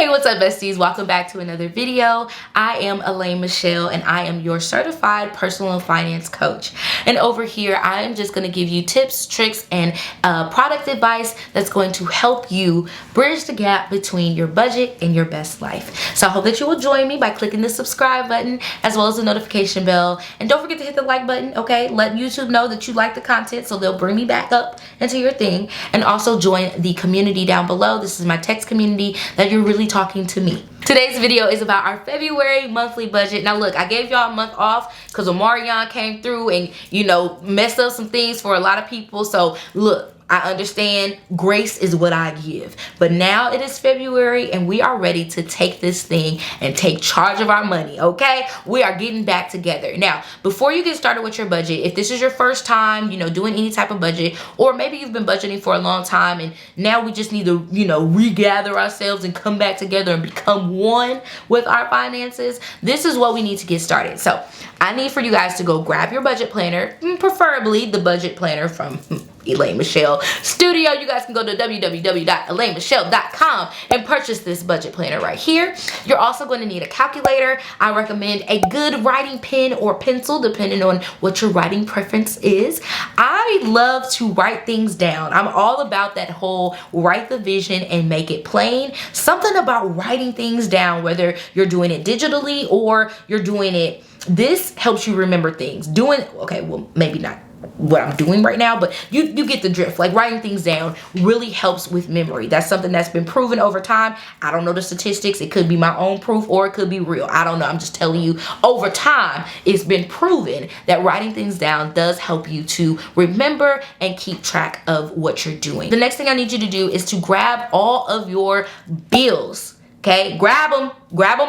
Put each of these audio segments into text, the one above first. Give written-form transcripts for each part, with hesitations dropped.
Hey, what's up, besties? Welcome back to another video. I am Elaine Michelle and I am your certified personal finance coach. And over here, I am just going to give you tips, tricks, and product advice that's going to help you bridge the gap between your budget and your best life. So I hope that you will join me by clicking the subscribe button as well as the notification bell. And don't forget to hit the like button, okay? Let YouTube know that you like the content so they'll bring me back up into your thing. And also join the community down below. This is my text community that you're really talking to me. Today's video is about our February monthly budget. Now look, I gave y'all a month off because Omarion came through and, you know, messed up some things for a lot of people. So look, I understand grace is what I give. But now it is February and we are ready to take this thing and take charge of our money, okay? We are getting back together. Now, before you get started with your budget, if this is your first time, you know, doing any type of budget, or maybe you've been budgeting for a long time and now we just need to, you know, regather ourselves and come back together and become one with our finances, this is what we need to get started. So I need for you guys to go grab your budget planner, preferably the budget planner from Elaine Michelle Studio. You guys can go to www.elainemichelle.com and purchase this budget planner right here. You're also going to need a calculator. I recommend a good writing pen or pencil depending on what your writing preference is. I love to write things down. I'm all about that whole write the vision and make it plain. Something about writing things down, whether you're doing it digitally or you're doing it, this helps you remember things. Okay, well, maybe not what I'm doing right now, but you get the drift. Like writing things down really helps with memory. That's something that's been proven over time. I don't know the statistics. It could be my own proof or it could be real. I don't know. I'm just telling you over time, it's been proven that writing things down does help you to remember and keep track of what you're doing. The next thing I need you to do is to grab all of your bills. Okay, grab them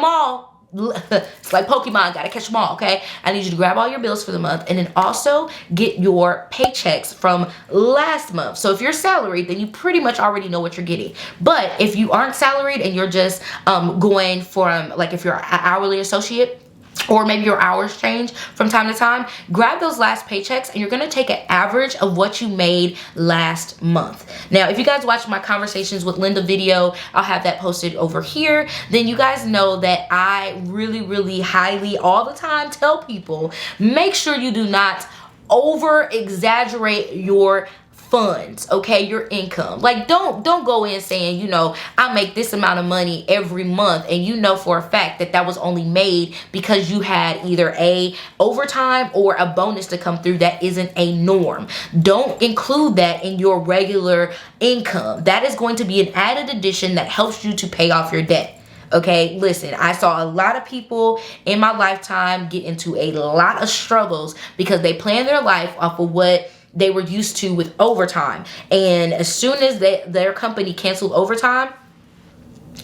all. It's like Pokemon, gotta catch them all, okay? I need you to grab all your bills for the month and then also get your paychecks from last month. So if you're salaried, then you pretty much already know what you're getting. But if you aren't salaried and you're just going from, like if you're an hourly associate, or maybe your hours change from time to time, grab those last paychecks and you're gonna take an average of what you made last month. Now, if you guys watch my conversations with Linda video, I'll have that posted over here. Then you guys know that I really highly all the time tell people, make sure you do not over exaggerate your funds, okay, your income. Like don't go in saying, you know, I make this amount of money every month and you know for a fact that that was only made because you had either a overtime or a bonus to come through that isn't a norm. Don't include that in your regular income. That is going to be an added addition that helps you to pay off your debt. Okay, listen, I saw a lot of people in my lifetime get into a lot of struggles because they planned their life off of what they were used to with overtime. And as soon as their company canceled overtime,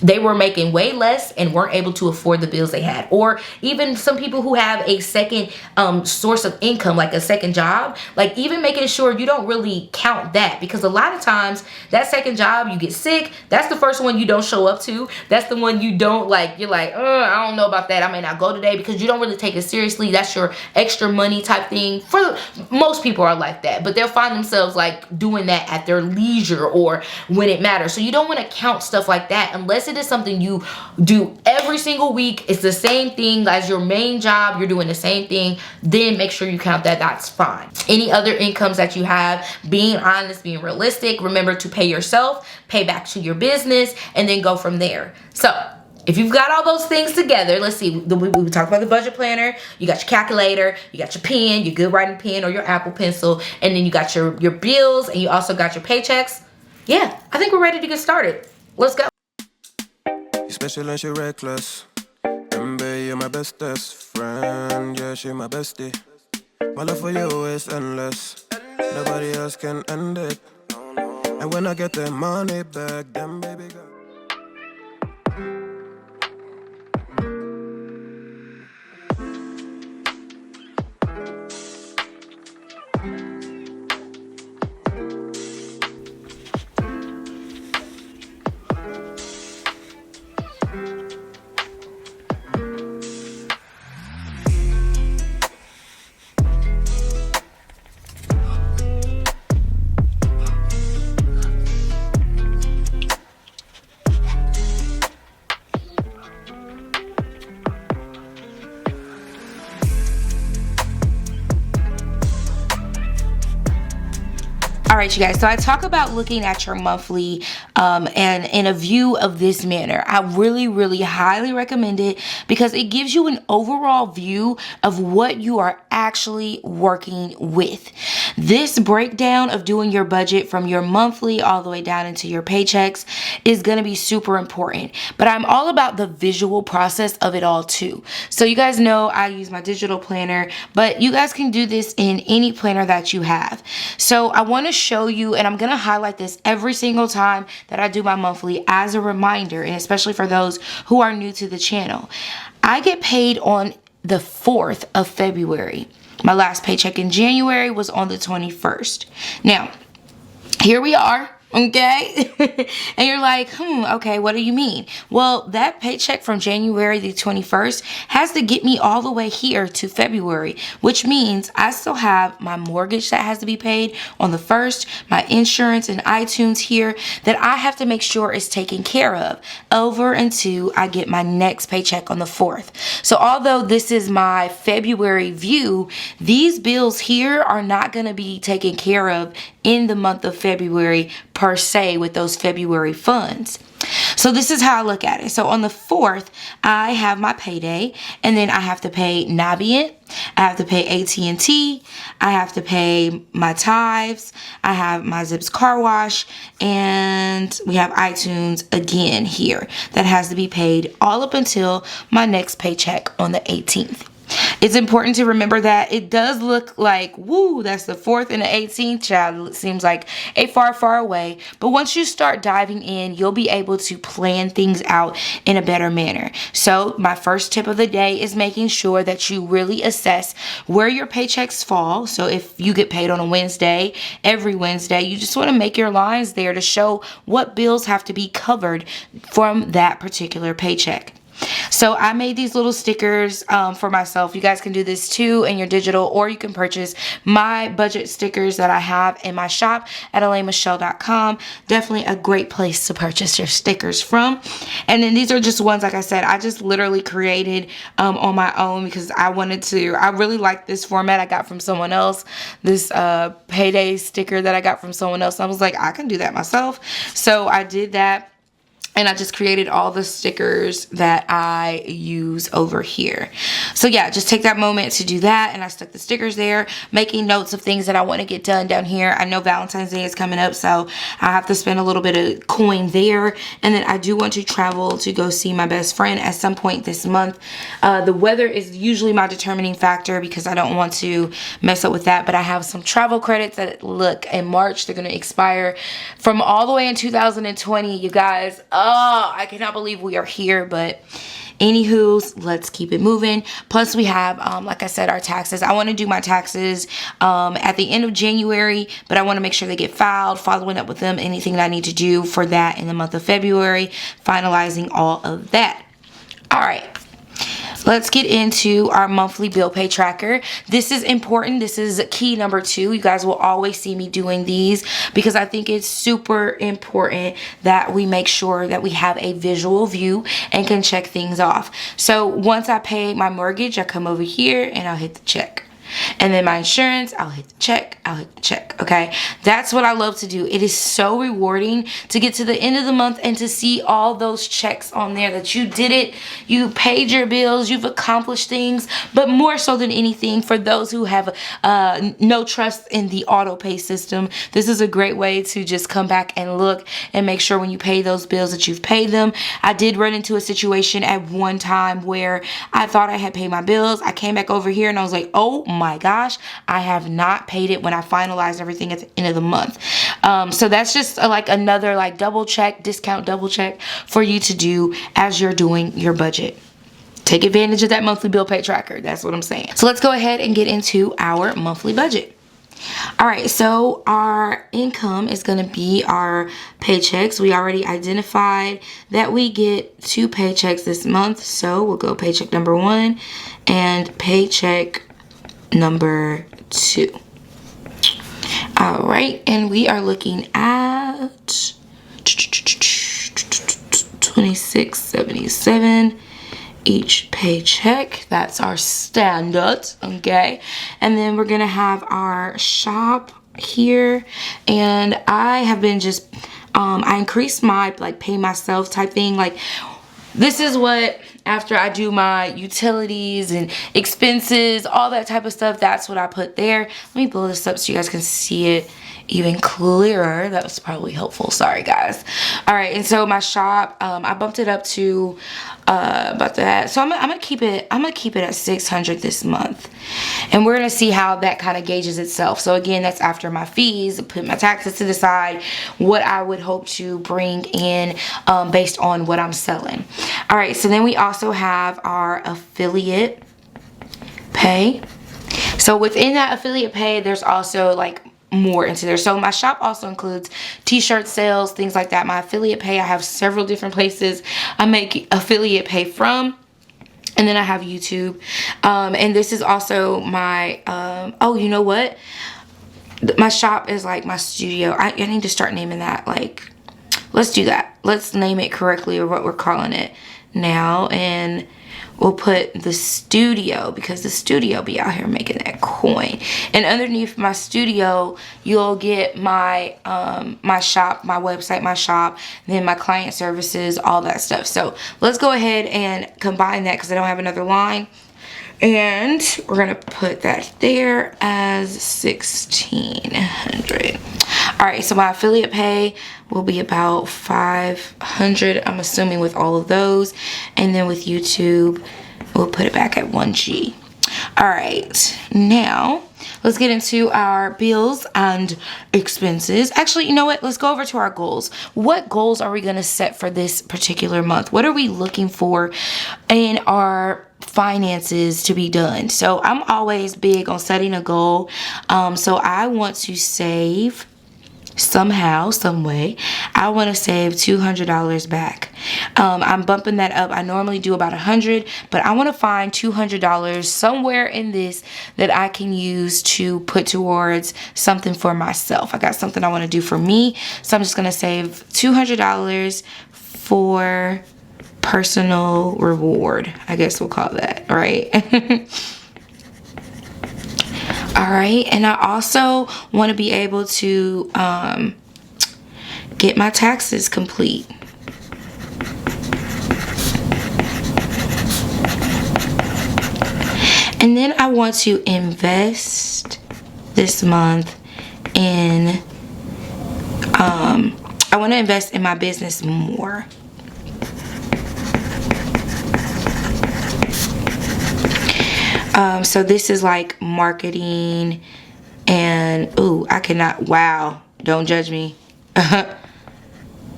they were making way less and weren't able to afford the bills they had. Or even some people who have a second source of income, like a second job, like even making sure you don't really count that, because a lot of times that second job, you get sick, that's the first one you don't show up to. That's the one you don't like, you're like, I don't know about that, I may not go today, because you don't really take it seriously. That's your extra money type thing. For most people are like that, but they'll find themselves like doing that at their leisure or when it matters. So you don't want to count stuff like that unless it is something you do every single week. It's the same thing as your main job. You're doing the same thing. Then make sure you count that. That's fine. Any other incomes that you have, being honest, being realistic. Remember to pay yourself, pay back to your business, and then go from there. So if you've got all those things together, let's see, we talked about the budget planner, you got your calculator, you got your pen, your good writing pen or your Apple Pencil, and then you got your bills, and you also got your paychecks. Yeah, I think we're ready to get started. Let's go. You special and she reckless. Remember, you're my bestest friend. Yeah, she my bestie. My love for you is endless. Nobody else can end it. And when I get the money back, then baby girl. right, you guys, so I talk about looking at your monthly and in a view of this manner. I really highly recommend it because it gives you an overall view of what you are actually working with. This breakdown of doing your budget from your monthly all the way down into your paychecks is going to be super important, but I'm all about the visual process of it all too. So you guys know I use my digital planner, but you guys can do this in any planner that you have. So I want to show you, and I'm going to highlight this every single time that I do my monthly as a reminder, and especially for those who are new to the channel. I get paid on the 4th of February. My last paycheck in January was on the 21st. Now, here we are. Okay. And you're like, okay, what do you mean? Well, that paycheck from January the 21st has to get me all the way here to February, which means I still have my mortgage that has to be paid on the 1st, my insurance and iTunes here that I have to make sure is taken care of over until I get my next paycheck on the 4th. So although this is my February view, these bills here are not going to be taken care of in the month of February per se with those February funds. So this is how I look at it. So on the 4th, I have my payday, and then I have to pay Navient, I have to pay AT&T, I have to pay my tithes, I have my Zips car wash, and we have iTunes again here that has to be paid all up until my next paycheck on the 18th. It's important to remember that it does look like, woo, that's the 4th and the 18th, child. It seems like a far away. But once you start diving in, you'll be able to plan things out in a better manner. So my first tip of the day is making sure that you really assess where your paychecks fall. So if you get paid on a Wednesday, every Wednesday, you just want to make your lines there to show what bills have to be covered from that particular paycheck. So I made these little stickers for myself. You guys can do this too in your digital, or you can purchase my budget stickers that I have in my shop at ElaineMichelle.com. Definitely a great place to purchase your stickers from. And then these are just ones, like I said, I just literally created on my own because I really like this format I got from someone else. This payday sticker that I got from someone else. I was like, I can do that myself. So I did that. And I just created all the stickers that I use over here. So yeah, just take that moment to do that. And I stuck the stickers there, making notes of things that I want to get done down here. I know Valentine's Day is coming up, so I have to spend a little bit of coin there. And then I do want to travel to go see my best friend at some point this month. The weather is usually my determining factor because I don't want to mess up with that. But I have some travel credits that, look, in March, they're going to expire from all the way in 2020, you guys. Oh, I cannot believe we are here, but anywho, let's keep it moving. Plus we have, like I said, our taxes. I want to do my taxes at the end of January, but I want to make sure they get filed, following up with them, anything that I need to do for that in the month of February, finalizing all of that. All right. Let's get into our monthly bill pay tracker. This is important. This is key number 2. You guys will always see me doing these because I think it's super important that we make sure that we have a visual view and can check things off. So once I pay my mortgage, I come over here and I'll hit the check. And then my insurance, I'll hit the check, okay? That's what I love to do. It is so rewarding to get to the end of the month and to see all those checks on there that you did it, you paid your bills, you've accomplished things. But more so than anything, for those who have no trust in the auto pay system, this is a great way to just come back and look and make sure when you pay those bills that you've paid them. I did run into a situation at one time where I thought I had paid my bills. I came back over here and I was like, oh my gosh, I have not paid it when I finalized everything at the end of the month. So that's just like another like double check, discount double check for you to do as you're doing your budget. Take advantage of that monthly bill pay tracker. That's what I'm saying. So let's go ahead and get into our monthly budget. All right, so our income is going to be our paychecks. We already identified that we get 2 paychecks this month. So we'll go paycheck number 1 and paycheck number 2. All right, and we are looking at $26.77 each paycheck. That's our standard, okay? And then we're gonna have our shop here, and I have been just I increased my like pay myself type thing. Like, this is what, after I do my utilities and expenses, all that type of stuff, that's what I put there. Let me blow this up so you guys can see it even clearer. That was probably helpful. Sorry, guys. All right, and so my shop, I bumped it up to about that. So I'm gonna keep it at 600 this month, and we're gonna see how that kind of gauges itself. So again, that's after my fees, put my taxes to the side, what I would hope to bring in based on what I'm selling. All right, so then we also have our affiliate pay. So within that affiliate pay, there's also like more into there. So my shop also includes t-shirt sales, things like that. My affiliate pay, I have several different places I make affiliate pay from. And then I have YouTube. And this is also my, oh, you know what? My shop is like my studio. I need to start naming that. Like, let's do that. Let's name it correctly, or what we're calling it now. And we'll put the studio, because the studio be out here making that coin. And underneath my studio, you'll get my my shop, my website, my shop, then my client services, all that stuff. So let's go ahead and combine that, because I don't have another line. And we're gonna put that there as 1,600. All right, so my affiliate pay will be about 500, I'm assuming, with all of those. And then with YouTube, we'll put it back at 1G. All right, now let's get into our bills and expenses. Actually, you know what? Let's go over to our goals. What goals are we gonna set for this particular month? What are we looking for in our finances to be done? So I'm always big on setting a goal. So I want to save somehow, some way. I want to save $200 back. I'm bumping that up. I normally do about 100, but I want to find $200 somewhere in this that I can use to put towards something for myself. I got something I want to do for me, so I'm just going to save $200 for personal reward, I guess we'll call that, right? All right, and I also want to be able to get my taxes complete. And then I want to invest this month in, I want to invest in my business more. So this is like marketing and, ooh, I cannot, wow, don't judge me.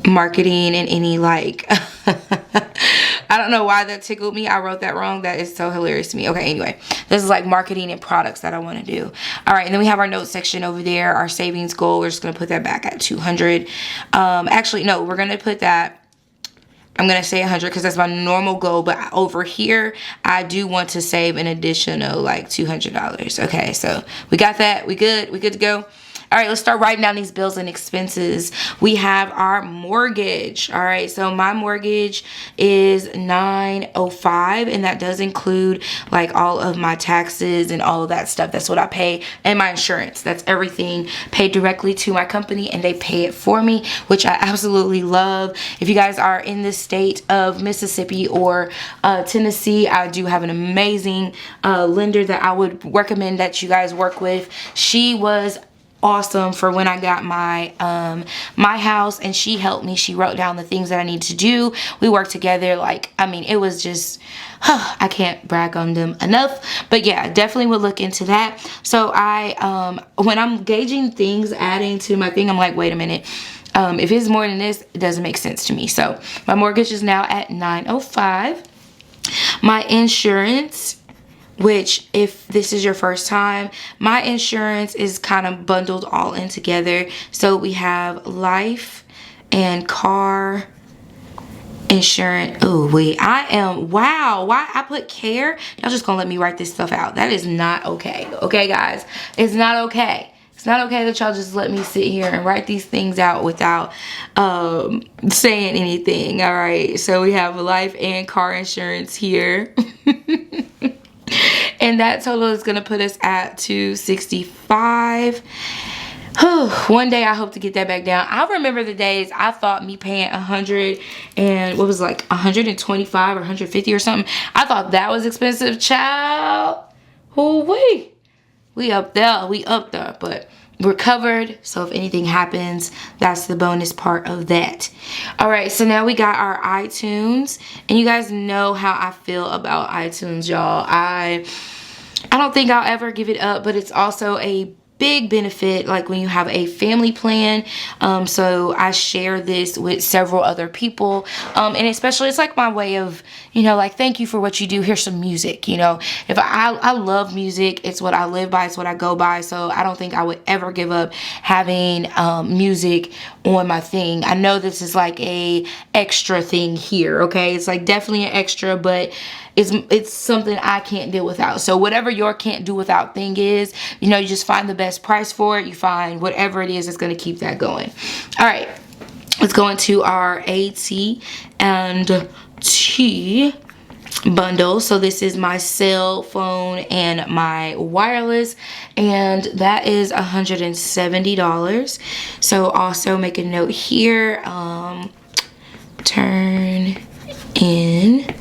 Marketing and any like, I don't know why that tickled me. I wrote that wrong. That is so hilarious to me. Okay, anyway, this is like marketing and products that I want to do. All right, and then we have our notes section over there, our savings goal. We're just going to put that back at 200. Actually, no, we're going to put that, I'm going to say 100 because that's my normal goal. But over here, I do want to save an additional like $200. Okay, so we got that. We good? We good to go? All right, let's start writing down these bills and expenses. We have our mortgage. All right, so my mortgage is $905, and that does include like all of my taxes and all of that stuff. That's what I pay, and my insurance. That's everything paid directly to my company, and they pay it for me, which I absolutely love. If you guys are in the state of Mississippi or Tennessee, I do have an amazing lender that I would recommend that you guys work with. She was awesome for when I got my my house, and she helped me. She wrote down the things that I need to do. We worked together. Like, I mean, it was just I can't brag on them enough. But yeah, definitely would look into that. So I when I'm gauging things, adding to my thing, I'm like, wait a minute, if it's more than this, it doesn't make sense to me. So my mortgage is now at $905. My insurance, which if this is your first time, my insurance is kind of bundled all in together. So we have life and car insurance. Oh wait, wow, why I put care? Y'all just gonna let me write this stuff out. That is not okay. Okay, guys, it's not okay. It's not okay that y'all just let me sit here and write these things out without saying anything. All right, so we have life and car insurance here. And that total is going to put us at $265. One day I hope to get that back down. I remember the days I thought me paying 100 and what was like 125 or 150 or something. I thought that was expensive, child. Oh, we up there, but we're covered. So if anything happens, that's the bonus part of that. All right, so now we got our iTunes, and you guys know how I feel about iTunes, y'all. I don't think I'll ever give it up, but it's also a big benefit like when you have a family plan. So I share this with several other people, and especially it's like my way of, you know, like, thank you for what you do, here's some music. You know, if I love music, it's what I live by, it's what I go by. So I don't think I would ever give up having music on my thing. I know this is like a extra thing here, okay? It's like definitely an extra, but it's something I can't do without. So whatever your can't do without thing is, you know, you just find the best price for it. You find whatever it is that's going to keep that going. All right, let's go into our AT&T bundle. So this is my cell phone and my wireless, and that is $170. So also make a note here, turn in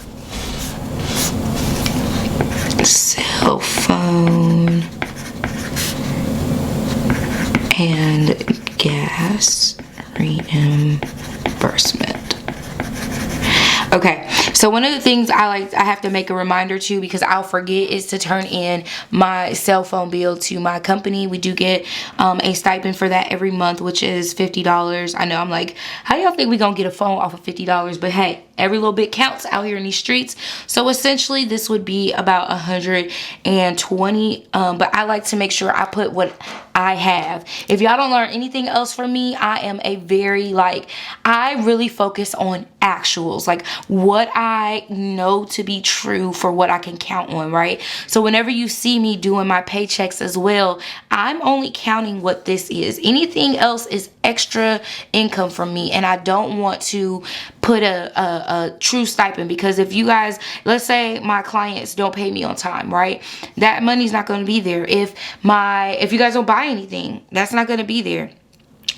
cell phone and gas reimbursement. Okay, so one of the things I have to make a reminder to, because I'll forget, is to turn in my cell phone bill to my company. We do get a stipend for that every month, which is $50. I know, I'm like, how y'all think we gonna get a phone off of $50? But hey, every little bit counts out here in these streets. So essentially this would be about 120, but I like to make sure I put what I have. If y'all don't learn anything else from me, I am a very, like, I really focus on actuals, like what I know to be true for what I can count on, right? So whenever you see me doing my paychecks as well, I'm only counting what this is. Anything else is extra income from me, and I don't want to put a true stipend, because if you guys, let's say my clients don't pay me on time, right? That money's not going to be there. If you guys don't buy anything, that's not going to be there.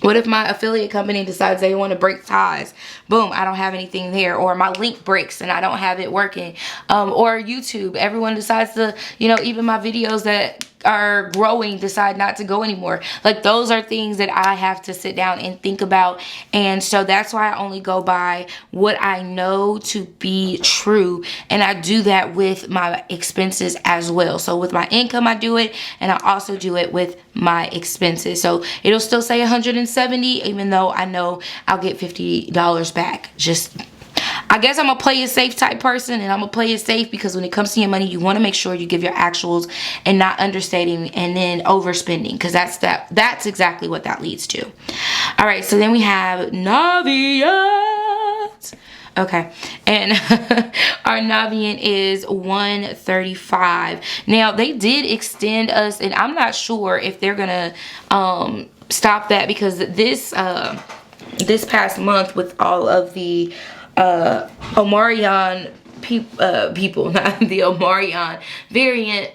What if my affiliate company decides they want to break ties? Boom, I don't have anything there. Or my link breaks and I don't have it working. Or YouTube, everyone decides to, you know, even my videos that are growing decide not to go anymore. Like, those are things that I have to sit down and think about. And so that's why I only go by what I know to be true. And I do that with my expenses as well. So with my income, I do it, and I also do it with my expenses. So it'll still say 170, even though I know I'll get $50 back. I guess I'm a play it safe type person, and I'm gonna play it safe because when it comes to your money, you want to make sure you give your actuals and not understating and then overspending, because that's exactly what that leads to. All right, so then we have Navient. Okay, and our Navient is $135. Now they did extend us, and I'm not sure if they're gonna stop that, because this past month, with all of the Omarion people, not the Omarion variant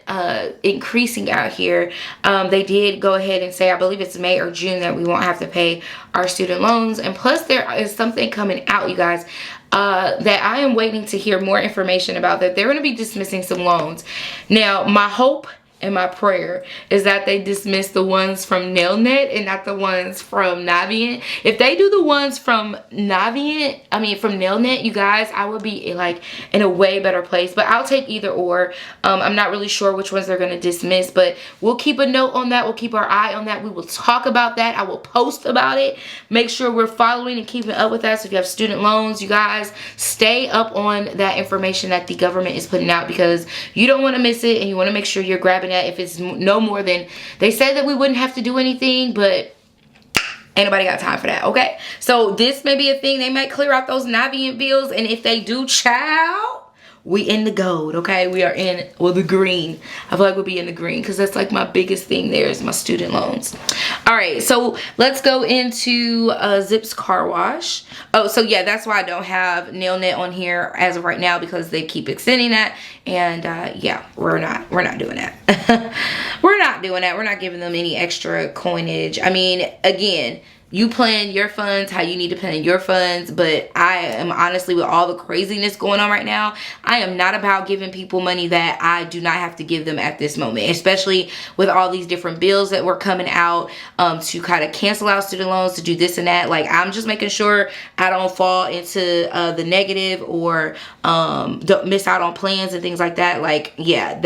increasing out here, they did go ahead and say, I believe it's May or June, that we won't have to pay our student loans. And plus there is something coming out, you guys, that I am waiting to hear more information about, that they're going to be dismissing some loans. Now my hope and my prayer is that they dismiss the ones from Nailnet and not the ones from Navient. If they do the ones from Navient, from Nailnet, you guys, I would be like in a way better place. But I'll take either or. I'm not really sure which ones they're going to dismiss, but we'll keep a note on that. We'll keep our eye on that. We will talk about that. I will post about it. Make sure we're following and keeping up with that. So if you have student loans, you guys, stay up on that information that the government is putting out, because you don't want to miss it, and you want to make sure you're grabbing that. If it's no more than, they said that we wouldn't have to do anything, but ain't nobody got time for that, okay? So this may be a thing. They might clear out those Navient bills, and if they do, child, we in the gold, okay? We are in, well, the green. I feel like we'll be in the green because that's like my biggest thing there is my student loans. All right, so let's go into Zip's car wash. Oh, so yeah, that's why I don't have nail net on here as of right now, because they keep extending that. And yeah, we're not doing that. We're not doing that. We're not giving them any extra coinage. I mean, again, you plan your funds how you need to plan your funds, but I am honestly, with all the craziness going on right now, I am not about giving people money that I do not have to give them at this moment, especially with all these different bills that were coming out to kind of cancel out student loans, to do this and that. Like, I'm just making sure I don't fall into the negative, or don't miss out on plans and things like that. Like, yeah,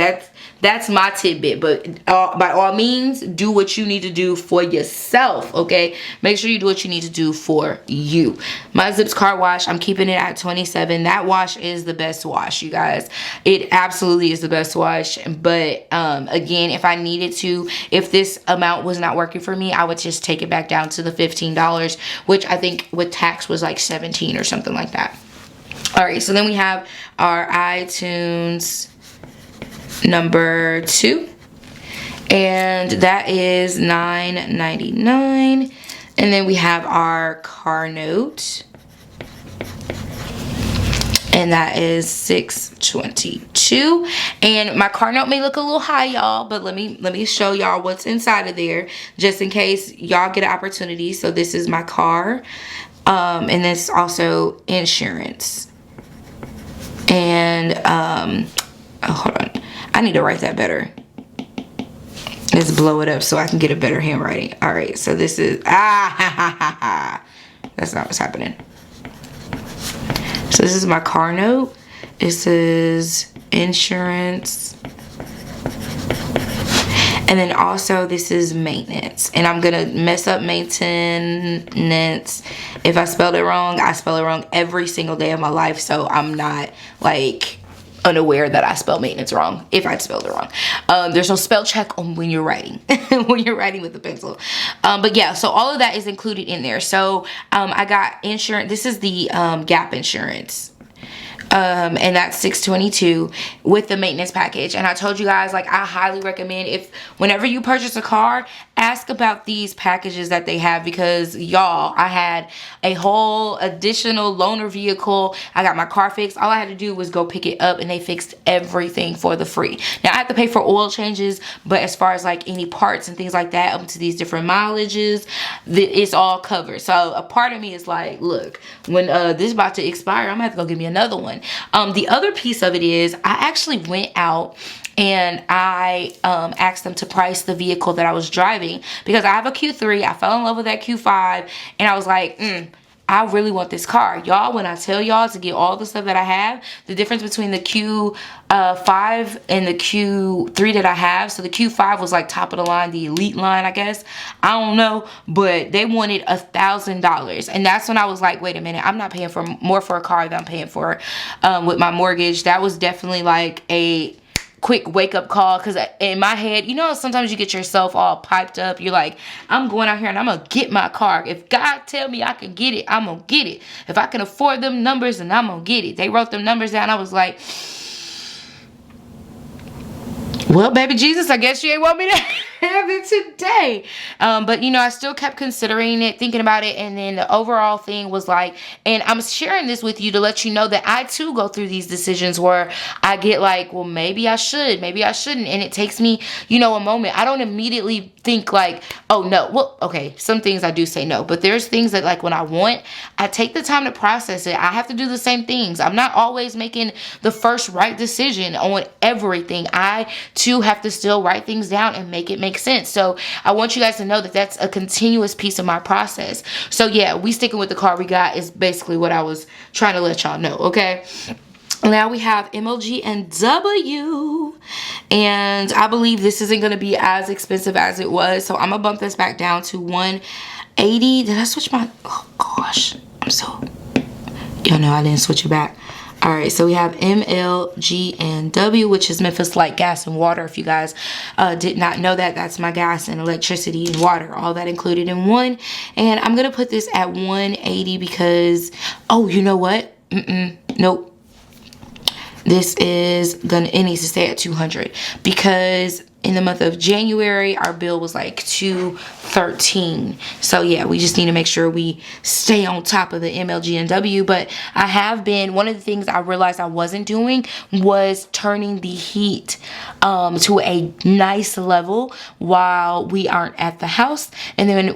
that's my tidbit. But by all means, do what you need to do for yourself, okay? Make sure you do what you need to do for you. My Zips car wash, I'm keeping it at $27. That wash is the best wash, you guys. It absolutely is the best wash. But again, if I needed to, if this amount was not working for me, I would just take it back down to the $15, which I think with tax was like $17 or something like that. All right, so then we have our iTunes number 2, and that is $9.99. And then we have our car note, and that is $6.22. And my car note may look a little high, y'all, but let me show y'all what's inside of there, just in case y'all get an opportunity. So this is my car, and this is also insurance. And oh, hold on, I need to write that better. Let's blow it up so I can get a better handwriting. All right, so this is, that's not what's happening. So this is my car note. This is insurance. And then also this is maintenance. And I'm gonna mess up maintenance. If I spelled it wrong, I spell it wrong every single day of my life. So I'm not like unaware that I spelled maintenance wrong if I spelled it wrong. There's no spell check on when you're writing, when you're writing with the pencil. But yeah, so all of that is included in there. So I got insurance. This is the gap insurance. And that's $6.22 with the maintenance package. And I told you guys, like, I highly recommend, whenever you purchase a car, ask about these packages that they have, because y'all, I had a whole additional loaner vehicle. I got my car fixed. All I had to do was go pick it up, and they fixed everything for the free. Now I have to pay for oil changes, but as far as like any parts and things like that, up to these different mileages, it's all covered. So a part of me is like, look, when this is about to expire, I'm gonna have to go get me another one. The other piece of it is, I actually went out and I asked them to price the vehicle that I was driving, because I have a Q3. I fell in love with that Q5, and I was like, I really want this car. Y'all, when I tell y'all to get all the stuff that I have, the difference between the Q5 and the Q3 that I have, so the Q5 was like top of the line, the elite line, I guess. I don't know, but they wanted $1,000. And that's when I was like, wait a minute, I'm not paying for more for a car than I'm paying for with my mortgage. That was definitely like a quick wake up call, because in my head, you know, sometimes you get yourself all piped up. You're like, I'm going out here and I'm gonna get my car. If God tell me I can get it, I'm gonna get it. If I can afford them numbers, then I'm gonna get it. They wrote them numbers down. I was like, well, baby Jesus, I guess you ain't want me to have it today. But you know, I still kept considering it, thinking about it, and then the overall thing was like, and I'm sharing this with you to let you know that I too go through these decisions where I get like, well, maybe I should, maybe I shouldn't, and it takes me, you know, a moment. I don't immediately think like, oh no, well, okay, some things I do say no, but there's things that like when I want, I take the time to process it. I have to do the same things. I'm not always making the first right decision on everything. I too have to still write things down and make it make sense. So I want you guys to know that that's a continuous piece of my process. So yeah, we sticking with the car we got is basically what I was trying to let y'all know, okay? Now we have MLG and W, and I believe this isn't going to be as expensive as it was, so I'm gonna bump this back down to $180. Did I switch my, oh gosh, y'all know I didn't switch it back. All right, so we have MLG and W, which is Memphis Light Gas and Water. If you guys did not know that, that's my gas and electricity and water, all that included in one. And I'm gonna put this at $180 because, oh, you know what? Nope. it needs to stay at 200 because in the month of January our bill was like 213. So yeah, we just need to make sure we stay on top of the MLGNW. But I have been, one of the things I realized I wasn't doing was turning the heat to a nice level while we aren't at the house, and then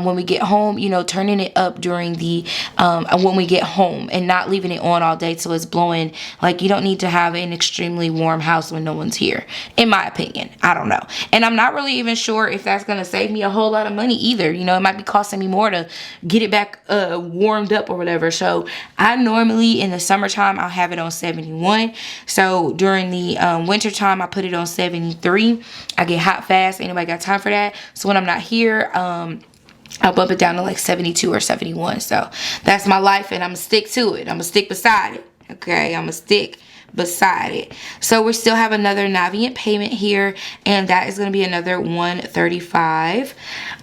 when we get home, you know, turning it up during the when we get home and not leaving it on all day so it's blowing. Like, you don't need to have an extremely warm house when no one's here, in my opinion. I don't know, and I'm not really even sure if that's gonna save me a whole lot of money either. You know, it might be costing me more to get it back warmed up or whatever. So I normally in the summertime I'll have it on 71. So during the winter time I put it on 73. I get hot fast. Ain't nobody got time for that. So when I'm not here, I'll bump it down to like 72 or 71. So that's my life, and I'm gonna stick to it. I'm gonna stick beside it. Okay, I'm gonna stick beside it. So we still have another Navient payment here, and that is going to be another $135.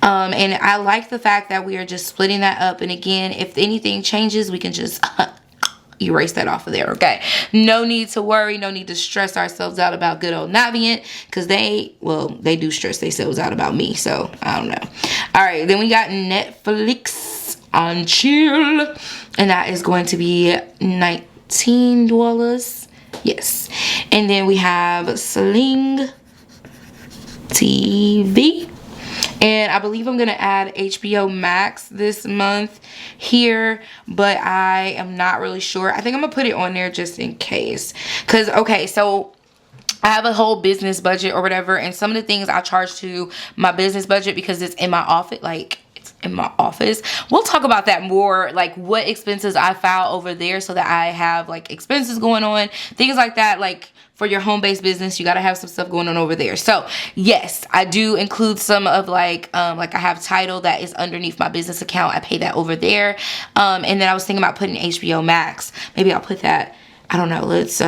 And I like the fact that we are just splitting that up. And again, if anything changes, we can just erase that off of there. Okay, no need to worry, no need to stress ourselves out about good old Navient, because they do stress themselves out about me. So I don't know. All right, then we got Netflix on chill, and that is going to be $19. Yes. And then we have Sling TV. And I believe I'm going to add HBO Max this month here, but I am not really sure. I think I'm going to put it on there just in case. Because, okay, so I have a whole business budget or whatever, and some of the things I charge to my business budget because it's in my office, like in my office. We'll talk about that more, like what expenses I file over there so that I have like expenses going on, things like that. Like for your home-based business, you got to have some stuff going on over there. So yes, I do include some of like I have Tidal that is underneath my business account. I pay that over there. And then I was thinking about putting HBO Max. Maybe I'll put that, I don't know, let's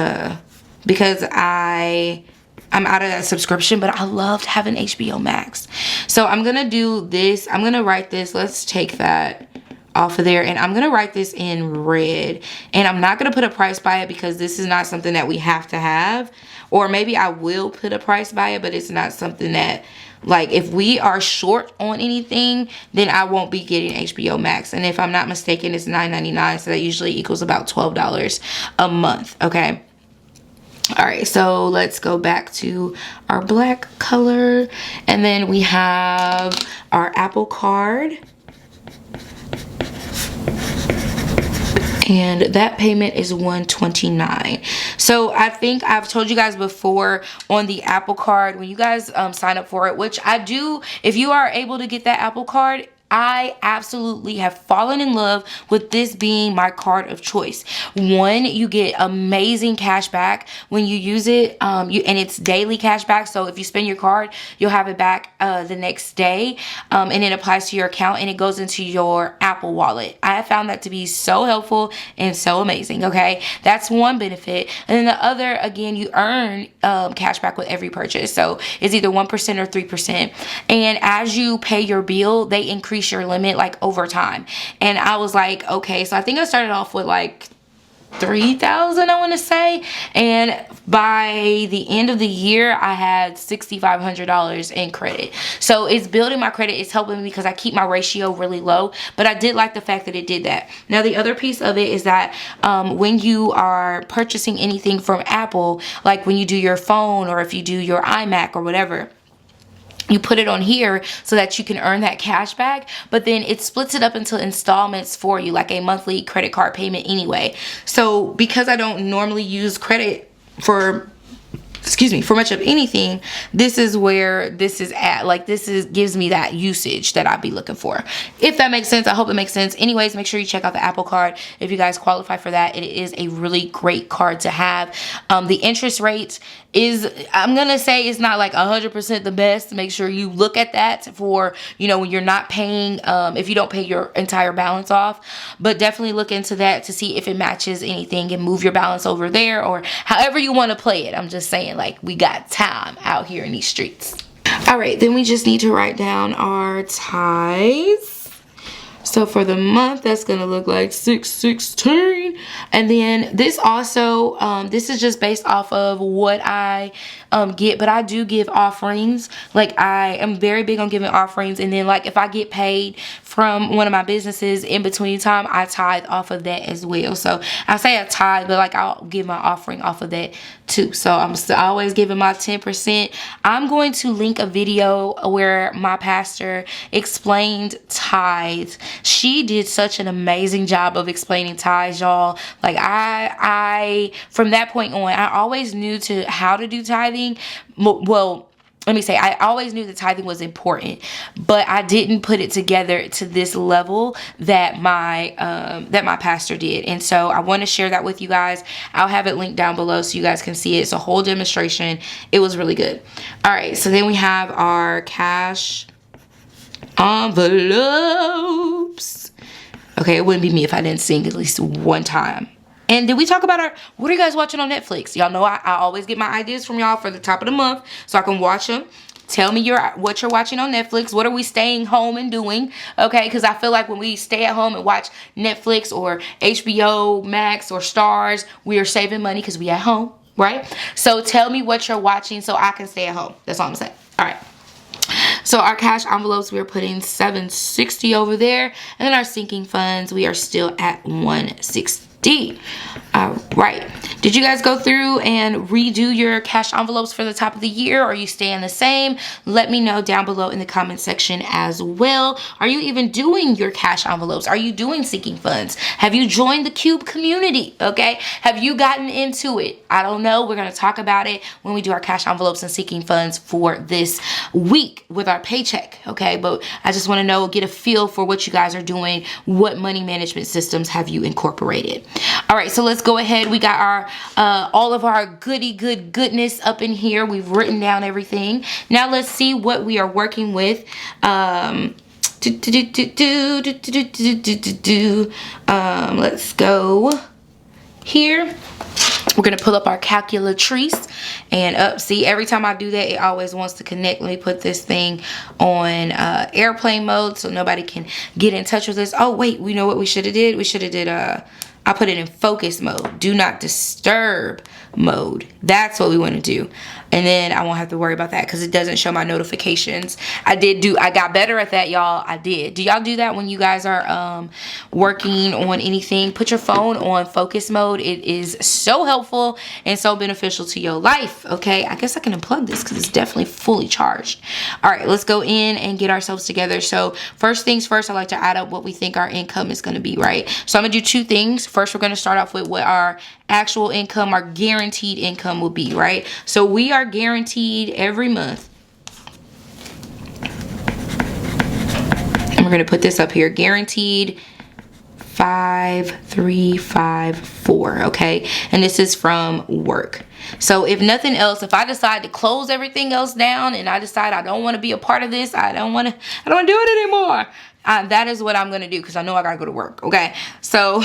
because I'm out of that subscription, but I loved having HBO Max. So I'm gonna do this. I'm gonna write this. Let's take that off of there, and I'm gonna write this in red. And I'm not gonna put a price by it because this is not something that we have to have. Or maybe I will put a price by it, but it's not something that, like, if we are short on anything, then I won't be getting HBO Max. And if I'm not mistaken, it's $9.99, so that usually equals about $12 a month. Okay. All right, so let's go back to our black color, and then we have our Apple Card, and that payment is $129. So I think I've told you guys before on the Apple Card, when you guys sign up for it, which I do, if you are able to get that Apple Card, I absolutely have fallen in love with this being my card of choice. One, you get amazing cash back when you use it, and it's daily cash back. So if you spend your card, you'll have it back the next day, and it applies to your account and it goes into your Apple Wallet. I have found that to be so helpful and so amazing. Okay, that's one benefit. And then the other, again, you earn cash back with every purchase. So it's either 1% or 3%. And as you pay your bill, they increase your limit like over time. And I was like, okay, so I think I started off with like 3,000, I want to say, and by the end of the year I had $6,500 in credit. So it's building my credit. It's helping me because I keep my ratio really low, but I did like the fact that it did that. Now the other piece of it is that when you are purchasing anything from Apple, like when you do your phone or if you do your iMac or whatever, you put it on here so that you can earn that cash back, but then it splits it up into installments for you, like a monthly credit card payment anyway. So because I don't normally use credit for much of anything, this is where this is at. Like, gives me that usage that I'd be looking for. If that makes sense, I hope it makes sense. Anyways, make sure you check out the Apple Card if you guys qualify for that. It is a really great card to have. The interest rate is, I'm gonna say, it's not like 100% the best. Make sure you look at that for, you know, when you're not paying, if you don't pay your entire balance off, but definitely look into that to see if it matches anything and move your balance over there, or however you want to play it. I'm just saying, like, we got time out here in these streets. All right, then we just need to write down our ties. So for the month, that's going to look like 616. And then this also, this is just based off of what I get, but I do give offerings. Like, I am very big on giving offerings. And then, like, if I get paid from one of my businesses in between time, I tithe off of that as well. So I say I tithe, but like, I'll give my offering off of that too. So I'm still always giving my 10%. I'm going to link a video where my pastor explained tithes. She did such an amazing job of explaining tithes, y'all. Like, I from that point on, I always knew how to do tithing. Well, let me say, I always knew that tithing was important, but I didn't put it together to this level that my pastor did. And so I want to share that with you guys. I'll have it linked down below so you guys can see it. It's a whole demonstration. It was really good. All right, so then we have our cash envelopes. Okay, it wouldn't be me if I didn't sing at least one time. And did we talk about what are you guys watching on Netflix? Y'all know I always get my ideas from y'all for the top of the month so I can watch them. Tell me what you're watching on Netflix. What are we staying home and doing? Okay, because I feel like when we stay at home and watch Netflix or HBO Max or Stars, we are saving money because we at home, right? So tell me what you're watching so I can stay at home. That's all I'm saying. All right. So our cash envelopes, we're putting $760 over there. And then our sinking funds, we are still at $160. All right. Did you guys go through and redo your cash envelopes for the top of the year? Or are you staying the same? Let me know down below in the comment section as well. Are you even doing your cash envelopes? Are you doing sinking funds? Have you joined the Cube community? Okay. Have you gotten into it? I don't know. We're going to talk about it when we do our cash envelopes and sinking funds for this week with our paycheck. Okay. But I just want to know, get a feel for what you guys are doing. What money management systems have you incorporated? All right, so let's go ahead. We got our all of our goodness up in here. We've written down everything. Now let's see what we are working with. Let's go here. We're going to pull up our calculatrice and up. See, every time I do that, it always wants to connect. Let me put this thing on airplane mode so nobody can get in touch with us. Oh, wait, we know what we should have did? We should have did, I put it in focus mode. Do not disturb mode. That's what we want to do. And then I won't have to worry about that because it doesn't show my notifications. I got better at that, y'all. I did. Do y'all do that when you guys are working on anything? Put your phone on focus mode. It is so helpful and so beneficial to your life. Okay, I guess I can unplug this because it's definitely fully charged. All right, let's go in and get ourselves together. So first things first, I like to add up what we think our income is going to be, right? So I'm going to do two things. First, we're going to start off with what our actual income, our guaranteed income will be, right? So we are guaranteed every month. And we're going to put this up here, guaranteed 5354, okay? And this is from work. So if nothing else, if I decide to close everything else down and I decide I don't want to be a part of this, I don't want to do it anymore. That is what I'm going to do because I know I got to go to work. Okay. So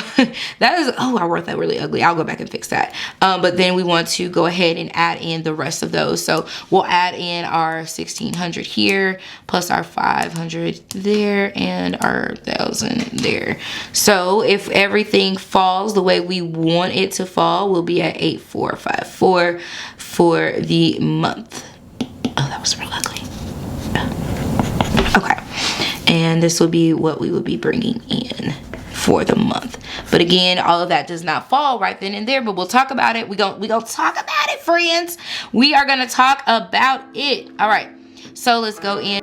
that is, oh, I wrote that really ugly. I'll go back and fix that. But then we want to go ahead and add in the rest of those. So we'll add in our 1,600 here plus our 500 there and our 1,000 there. So if everything falls the way we want it to fall, we'll be at 8,454 for the month. Oh, that was real ugly. Okay. And this will be what we will be bringing in for the month. But again, all of that does not fall right then and there, but we'll talk about it. We gonna talk about it, friends. We are gonna talk about it. All right, so let's go in.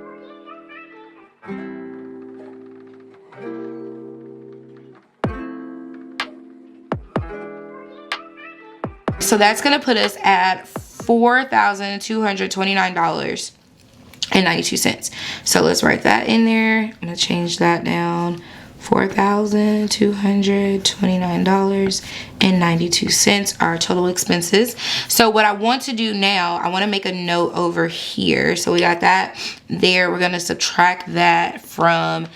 So that's gonna put us at $4,229.92. So let's write that in there. I'm gonna change that down. $4,229.92 our total expenses. So what I want to do now, I want to make a note over here. So we got that there. We're gonna subtract that from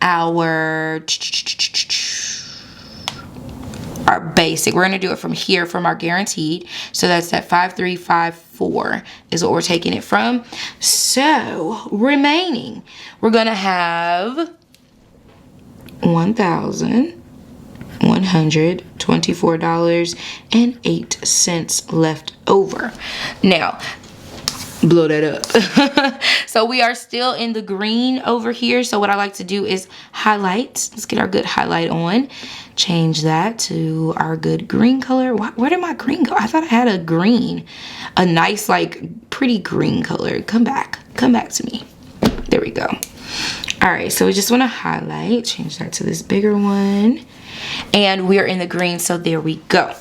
our basic. We're gonna do it from here, from our guaranteed. So that's that 5354 is what we're taking it from. So remaining, we're gonna have $1,124.08 left over. Now, blow that up. So we are still in the green over here. So what I like to do is highlight. Let's get our good highlight on. Change that to our good green color. Where did my green go? I thought I had a green. A nice, like, pretty green color. Come back to me. There we go. All right, so we just want to highlight. Change that to this bigger one. And we're in the green, so there we go.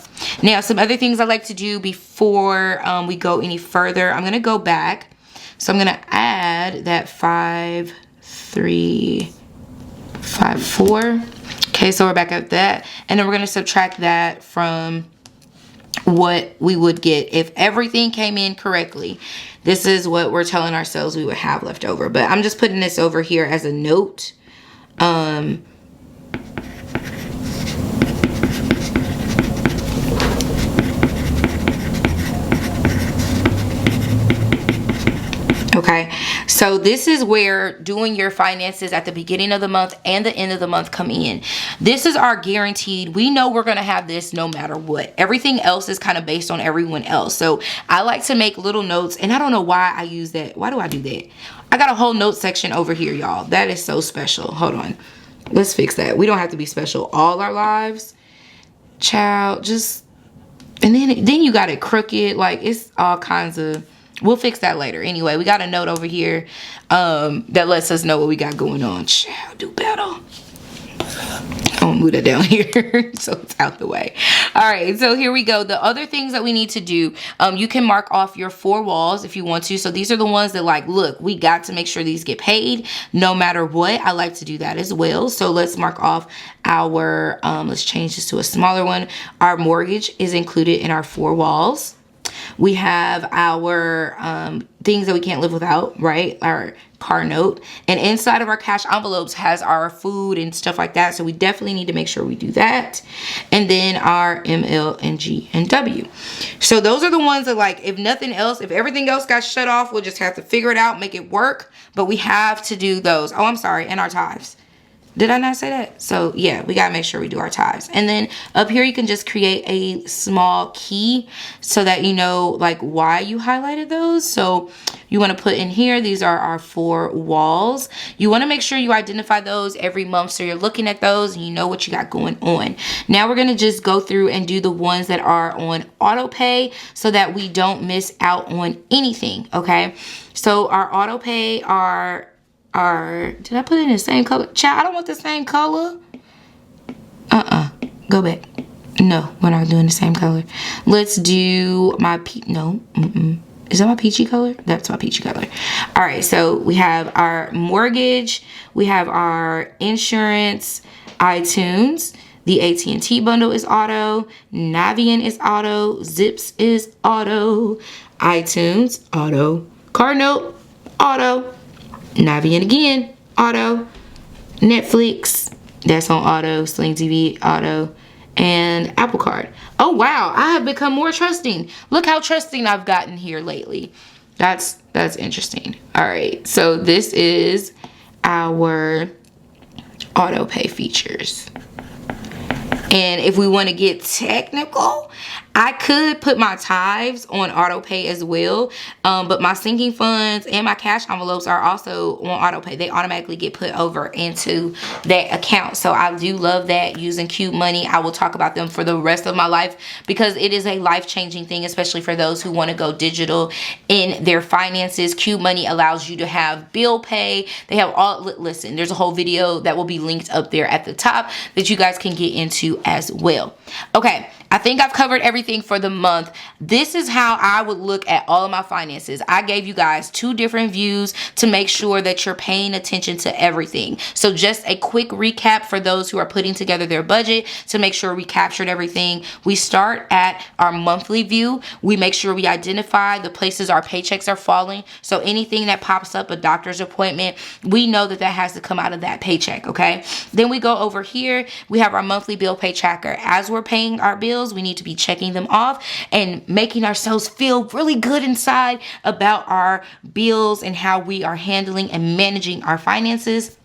Now, some other things I like to do before we go any further. I'm going to go back. So I'm going to add that 5, 3, 5, 4. Okay, so we're back at that. And then we're going to subtract that from what we would get if everything came in correctly. This is what we're telling ourselves we would have left over. But I'm just putting this over here as a note. Okay, so this is where doing your finances at the beginning of the month and the end of the month come in. This is our guaranteed. We know we're going to have this no matter what. Everything else is kind of based on everyone else. So I like to make little notes, and I don't know why I use that. Why do I do that? I got a whole note section over here, y'all. That is so special. Hold on. Let's fix that. We don't have to be special all our lives. Child, just, and then you got it crooked. Like, it's all kinds of, we'll fix that later. Anyway, we got a note over here that lets us know what we got going on. Child, do better. I'll move that down here so it's out the way. All right, so here we go. The other things that we need to do, you can mark off your 4 walls if you want to. So these are the ones that, like, look, we got to make sure these get paid no matter what. I like to do that as well. So let's mark off our, let's change this to a smaller one. Our mortgage is included in our 4 walls. We have our things that we can't live without, right? Our car note. And inside of our cash envelopes has our food and stuff like that. So we definitely need to make sure we do that. And then our ML and G and W. So those are the ones that, like, if nothing else, if everything else got shut off, we'll just have to figure it out, make it work. But we have to do those. Oh, I'm sorry. And our tithes. Did I not say that? So yeah, we gotta make sure we do our tithes. And then up here, you can just create a small key so that you know, like, why you highlighted those. So you wanna put in here, these are our 4 walls. You wanna make sure you identify those every month so you're looking at those and you know what you got going on. Now we're gonna just go through and do the ones that are on auto pay so that we don't miss out on anything, okay? So our auto pay are, did I put it in the same color? Child, I don't want the same color. Go back. No, we're not doing the same color. Let's do my, no, Is that my peachy color? That's my peachy color. All right, so we have our mortgage. We have our insurance, iTunes. The AT&T bundle is auto. Navient is auto. Zips is auto. iTunes, auto. Car note, auto. Navient again, auto. Netflix, that's on auto. Sling TV, auto. And Apple Card. Oh wow, I have become more trusting. Look how trusting I've gotten here lately. That's interesting. All right, so this is our auto pay features. And if we want to get technical, I could put my tithes on auto pay as well, but my sinking funds and my cash envelopes are also on auto pay. They automatically get put over into that account. So I do love that, using Cube Money. I will talk about them for the rest of my life because it is a life-changing thing, especially for those who want to go digital in their finances. Cube Money allows you to have bill pay. They have all, listen, there's a whole video that will be linked up there at the top that you guys can get into as well. Okay, I think I've covered everything for the month. This is how I would look at all of my finances. I gave you guys 2 different views to make sure that you're paying attention to everything. So just a quick recap for those who are putting together their budget to make sure we captured everything. We start at our monthly view. We make sure we identify the places our paychecks are falling. So anything that pops up, a doctor's appointment, we know that that has to come out of that paycheck, okay? Then we go over here. We have our monthly bill pay tracker. As we're paying our bills, we need to be checking them off and making ourselves feel really good inside about our bills and how we are handling and managing our finances.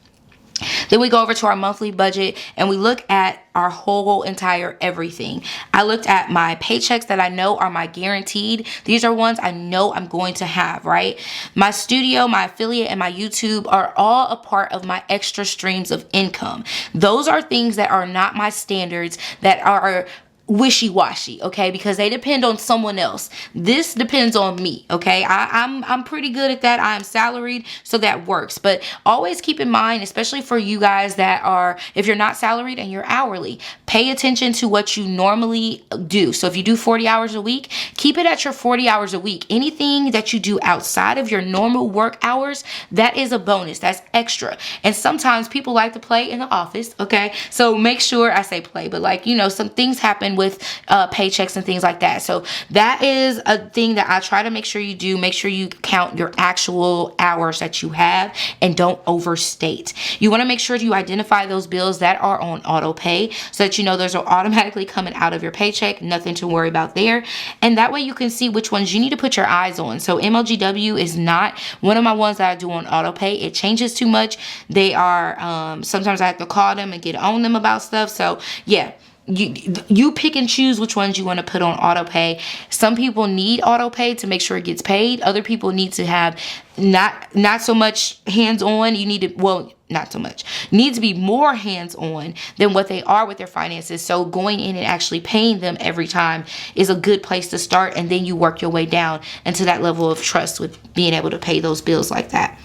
Then we go over to our monthly budget and we look at our whole entire everything. I looked at my paychecks that I know are my guaranteed. These are ones I know I'm going to have, right? My studio, my affiliate, and my YouTube are all a part of my extra streams of income. Those are things that are not my standards, that are wishy-washy, okay, because they depend on someone else. This depends on me, okay. I'm pretty good at that. I'm salaried, so that works. But always keep in mind, especially for you guys that are, if you're not salaried and you're hourly, pay attention to what you normally do. So if you do 40 hours a week, keep it at your 40 hours a week. Anything that you do outside of your normal work hours, that is a bonus. That's extra. And sometimes people like to play in the office, okay, so make sure, I say play, but like, you know, some things happen with paychecks and things like that. So that is a thing that I try to make sure you do. Make sure you count your actual hours that you have and don't overstate. You want to make sure you identify those bills that are on auto pay so that you know those are automatically coming out of your paycheck. Nothing to worry about there. And that way you can see which ones you need to put your eyes on. So MLGW is not one of my ones that I do on auto pay. It changes too much. They are sometimes I have to call them and get on them about stuff. So yeah, you pick and choose which ones you want to put on auto pay. Some people need auto pay to make sure it gets paid. Other people need to have not so much hands-on. You need to, well, not so much, need to be more hands-on than what they are with their finances. So going in and actually paying them every time is a good place to start, and then you work your way down into that level of trust with being able to pay those bills like that.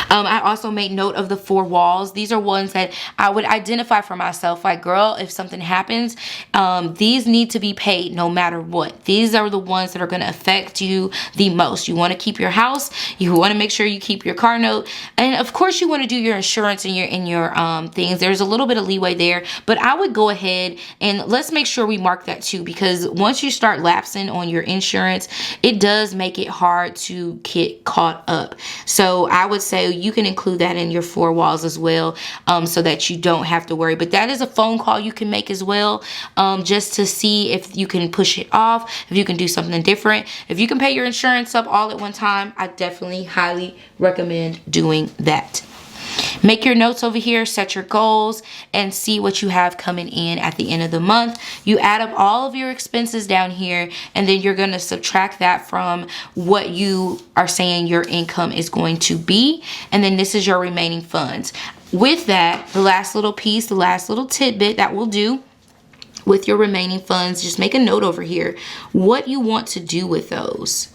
I also made note of the 4 walls. These are ones that I would identify for myself. Like, girl, if something happens, these need to be paid no matter what. These are the ones that are going to affect you the most. You want to keep your house. You want to make sure you keep your car note. And of course, you want to do your insurance and your things. There's a little bit of leeway there. But I would go ahead and let's make sure we mark that too, because once you start lapsing on your insurance, it does make it hard to get caught up. So I would say you can include that in your 4 walls as well, so that you don't have to worry. But that is a phone call you can make as well, just to see if you can push it off, if you can do something different. If you can pay your insurance up all at one time, I definitely highly recommend doing that. Make your notes over here, set your goals, and see what you have coming in at the end of the month. You add up all of your expenses down here, and then you're going to subtract that from what you are saying your income is going to be. And then this is your remaining funds. With that, the last little piece, the last little tidbit that we'll do with your remaining funds, just make a note over here what you want to do with those.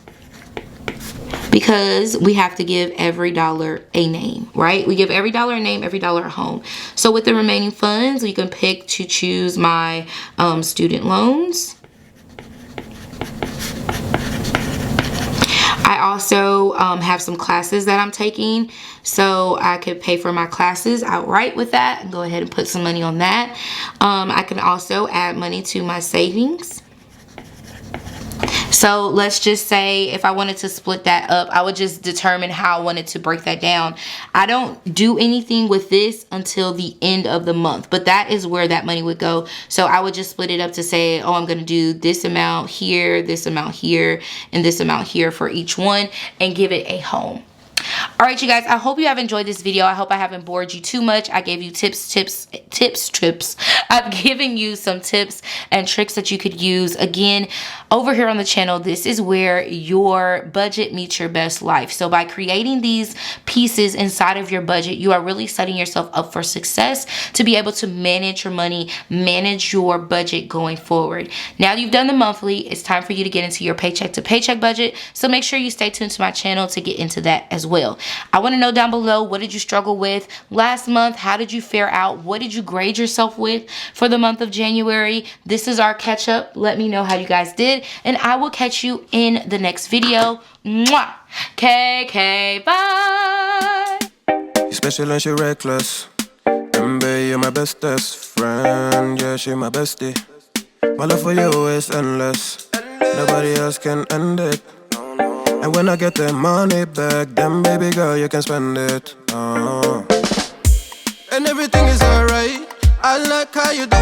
Because we have to give every dollar a name, right? We give every dollar a name, every dollar a home. So with the remaining funds, we can pick to choose my student loans. I also have some classes that I'm taking, so I could pay for my classes outright with that and go ahead and put some money on that. I can also add money to my savings. So let's just say if I wanted to split that up, I would just determine how I wanted to break that down. I don't do anything with this until the end of the month, but that is where that money would go. So I would just split it up to say, oh, I'm going to do this amount here, this amount here, and this amount here for each one, and give it a home. All right, you guys, I hope you have enjoyed this video. I hope I haven't bored you too much. I gave you tips. I've given you some tips and tricks that you could use. Again, over here on the channel, this is where your budget meets your best life. So by creating these pieces inside of your budget, you are really setting yourself up for success to be able to manage your money, manage your budget going forward. Now you've done the monthly, it's time for you to get into your paycheck to paycheck budget. So make sure you stay tuned to my channel to get into that as well. I want to know down below, what did you struggle with last month? How did you fare out? What did you grade yourself with for the month of January? This is our catch up. Let me know how you guys did, and I will catch you in the next video. Mwah! KK, bye! You special and she reckless. Remember, you're my bestest friend. Yeah, she my bestie. My love for you is endless. Nobody else can end it. And when I get the money back, then baby girl, you can spend it. And everything is alright. I like how you do it.